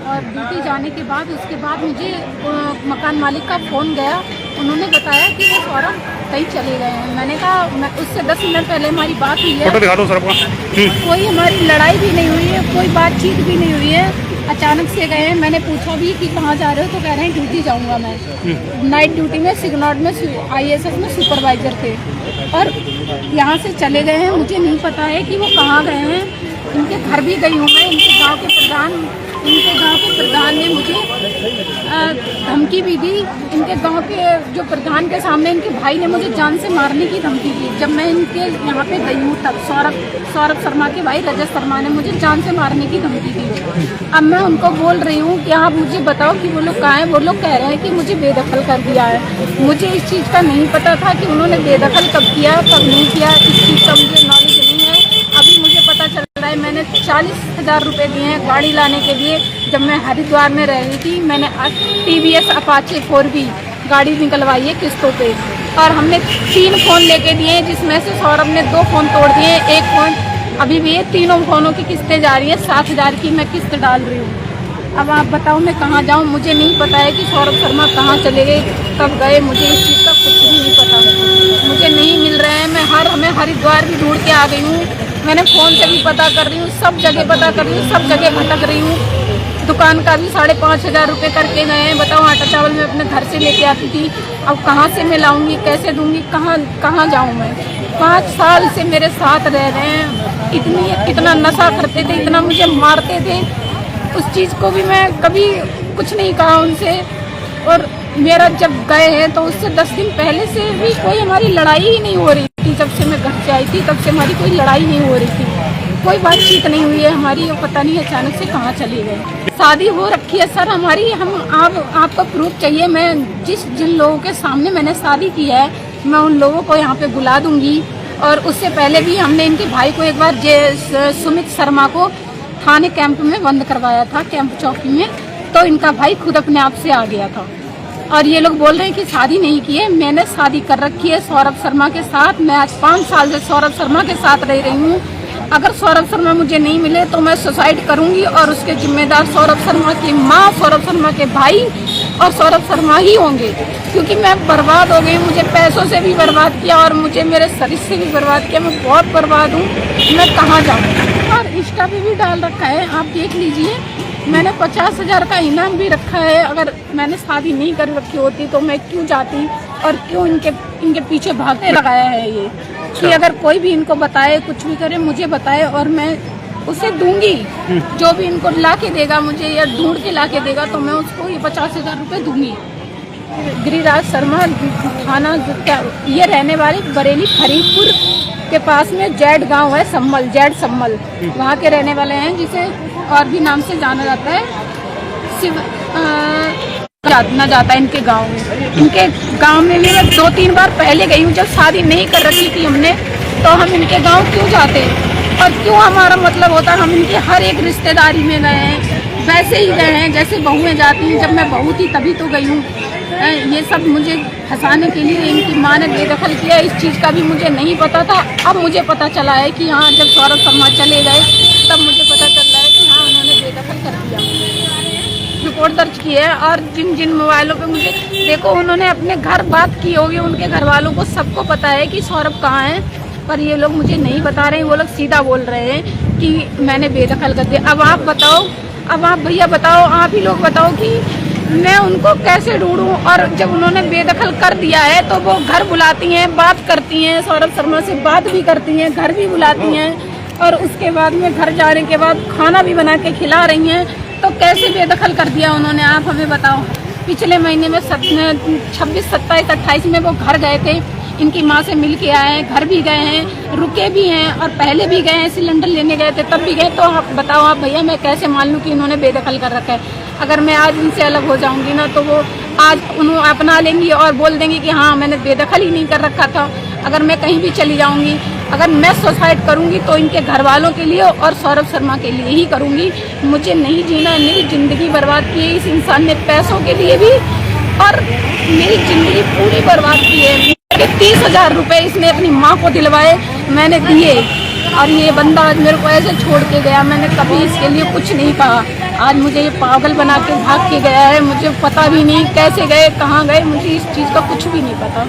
और ड्यूटी जाने के बाद उसके बाद मुझे मकान मालिक का फ़ोन गया। उन्होंने बताया कि वो सौरभ कहीं चले गए हैं। मैंने कहा उससे 10 मिनट पहले हमारी बात हुई है, फोटो दिखा दो सर आपका। कोई हमारी लड़ाई भी नहीं हुई है, कोई बातचीत भी नहीं हुई है। अचानक से गए हैं। मैंने पूछा भी कि कहाँ जा रहे हो, तो कह रहे हैं ड्यूटी जाऊंगा मैं। नाइट ड्यूटी में सिग्नॉट में ISS में सुपरवाइजर थे और यहाँ से चले गए हैं। मुझे नहीं पता है कि वो कहाँ गए हैं। इनके घर भी गई हूँ मैं। इनके गांव के प्रधान ने मुझे धमकी भी दी। इनके गांव के जो प्रधान के सामने इनके भाई ने मुझे जान से मारने की धमकी दी। जब मैं इनके यहाँ पे गई हूँ तब सौरभ शर्मा के भाई रजत शर्मा ने मुझे जान से मारने की धमकी दी। अब मैं उनको बोल रही हूँ कि आप मुझे बताओ कि वो लोग कहाँ हैं। वो लोग कह रहे हैं कि मुझे बेदखल कर दिया है। मुझे इस चीज़ का नहीं पता था कि उन्होंने बेदखल कब किया कब नहीं किया। इस चीज़ का मुझे नॉलेज नहीं है। अभी मुझे पता चल रहा है मैंने 40,000 रुपये दिए हैं गाड़ी लाने के लिए। जब मैं हरिद्वार में रह रही थी मैंने TVS अपाचे 4V गाड़ी निकलवाई है किस्तों पे और हमने 3 फ़ोन लेके दिए, जिसमें से सौरभ ने 2 फ़ोन तोड़ दिए। एक फ़ोन अभी भी है। तीनों फ़ोनों की किस्तें जा रही है। 7,000 की मैं किस्त डाल रही हूँ। अब आप बताओ मैं कहाँ जाऊँ। मुझे नहीं पता है कि सौरभ शर्मा कहाँ चले गए, कब गए। मुझे इस चीज़ का कुछ भी नहीं पता। मुझे नहीं मिल रहे हैं। मैं हरिद्वार भी ढूंढ के आ गई हूँ। मैंने फ़ोन से भी पता कर रही हूँ, सब जगह पता कर रही हूँ, सब जगह भटक रही हूँ। दुकान का भी 5,500 रुपये करके गए हैं। बताओ आटा चावल मैं अपने घर से लेके आती थी। अब कहाँ से मैं लाऊंगी, कैसे दूंगी, कहाँ जाऊँ मैं। 5 साल से मेरे साथ रह रहे हैं। इतना नशा करते थे, इतना मुझे मारते थे। उस चीज़ को भी मैं कभी कुछ नहीं कहा उनसे। और मेरा जब गए हैं तो उससे 10 दिन पहले से भी कोई हमारी लड़ाई ही नहीं हो रही थी। जब से मैं घर से आई थी तब से हमारी कोई लड़ाई नहीं हो रही थी, कोई बातचीत नहीं हुई है हमारी। पता नहीं अचानक से कहाँ चली गए। शादी हो रखी है सर हमारी। आपको प्रूफ चाहिए। मैं जिन लोगों के सामने मैंने शादी की है मैं उन लोगों को यहाँ पे बुला दूंगी। और उससे पहले भी हमने इनके भाई को एक बार सुमित शर्मा को थाने कैंप में बंद करवाया था, कैंप चौकी में। तो इनका भाई खुद अपने आप से आ गया था। और ये लोग बोल रहे हैं कि शादी नहीं की है। मैंने शादी कर रखी है सौरभ शर्मा के साथ। मैं आज 5 साल से सौरभ शर्मा के साथ रह रही हूँ। अगर सौरभ शर्मा मुझे नहीं मिले तो मैं सुसाइड करूंगी और उसके जिम्मेदार सौरभ शर्मा की माँ, सौरभ शर्मा के भाई और सौरभ शर्मा ही होंगे। क्योंकि मैं बर्बाद हो गई। मुझे पैसों से भी बर्बाद किया और मुझे मेरे शरीर से भी बर्बाद किया। मैं बहुत बर्बाद हूँ। मैं कहाँ जाऊँ। और इंस्टा पे भी डाल रखा है, आप देख लीजिए। मैंने 50,000 का इनाम भी रखा है। अगर मैंने शादी नहीं कर रखी होती तो मैं क्यों जाती और क्यों इनके पीछे भागते लगाया है ये कि अगर कोई भी इनको बताए, कुछ भी करे, मुझे बताए और मैं उसे दूंगी। जो भी इनको ला के देगा मुझे या ढूंढ के ला के देगा तो मैं उसको ये 50,000 रुपये दूंगी। गिरिराज शर्मा थाना ये रहने वाले बरेली फरीदपुर के पास में जेड गांव है, जेड सम्मल, वहाँ के रहने वाले हैं, जिसे और भी नाम से जाना जाता है। जाना जाता है इनके गांव में। इनके गांव में भी मैं 2-3 बार पहले गई हूँ। जब शादी नहीं कर रखी थी हमने तो हम इनके गांव क्यों जाते और क्यों हमारा मतलब होता। हम इनके हर एक रिश्तेदारी में गए हैं, वैसे ही गए हैं जैसे बहुएं जाती हैं। जब मैं बहू थी तभी तो गई हूँ। ये सब मुझे फंसाने के लिए इनकी माँ ने बेदखल किया। इस चीज़ का भी मुझे नहीं पता था। अब मुझे पता चला है कि हाँ, जब सौरभ शर्मा चले गए तब मुझे पता चल रहा है कि हाँ, उन्होंने बेदखल कर दिया। रिपोर्ट दर्ज की है और जिन मोबाइलों पे मुझे देखो उन्होंने अपने घर बात की होगी, उनके घर वालों को सबको पता है कि सौरभ कहाँ है। पर ये लोग मुझे नहीं बता रहे हैं। वो लोग सीधा बोल रहे हैं कि मैंने बेदखल कर दिया। अब आप बताओ, अब आप भैया बताओ, आप ही लोग बताओ कि मैं उनको कैसे ढूंढूं। और जब उन्होंने बेदखल कर दिया है तो वो घर बुलाती हैं, बात करती हैं, सौरभ शर्मा से बात भी करती हैं, घर भी बुलाती हैं और उसके बाद में घर जाने के बाद खाना भी बना के खिला रही हैं। तो कैसे बेदखल कर दिया उन्होंने, आप हमें बताओ। पिछले महीने में 26, 27, 28 में वो घर गए थे, इनकी माँ से मिल के आए हैं, घर भी गए हैं, रुके भी हैं और पहले भी गए हैं, सिलेंडर लेने गए थे तब भी गए। तो आप बताओ आप भैया, मैं कैसे मान लूँ कि इन्होंने बेदखल कर रखा है। अगर मैं आज इनसे अलग हो जाऊंगी ना तो वो आज उन्होंने अपना लेंगी और बोल देंगी कि हाँ, मैंने बेदखल ही नहीं कर रखा था। अगर मैं कहीं भी चली जाऊंगी, अगर मैं सुसाइड करूंगी तो इनके घर वालों के लिए और सौरभ शर्मा के लिए ही करूंगी। मुझे नहीं जीना है। मेरी ज़िंदगी बर्बाद की है इस इंसान ने, पैसों के लिए भी, और मेरी ज़िंदगी पूरी बर्बाद की है। 30,000 रुपये इसने अपनी माँ को दिलवाए, मैंने दिए और ये बंदा आज मेरे को ऐसे छोड़ के गया। मैंने कभी इसके लिए कुछ नहीं कहा। आज मुझे ये पागल बना के भाग के गया है। मुझे पता भी नहीं कैसे गए, कहाँ गए, मुझे इस चीज़ का कुछ भी नहीं पता।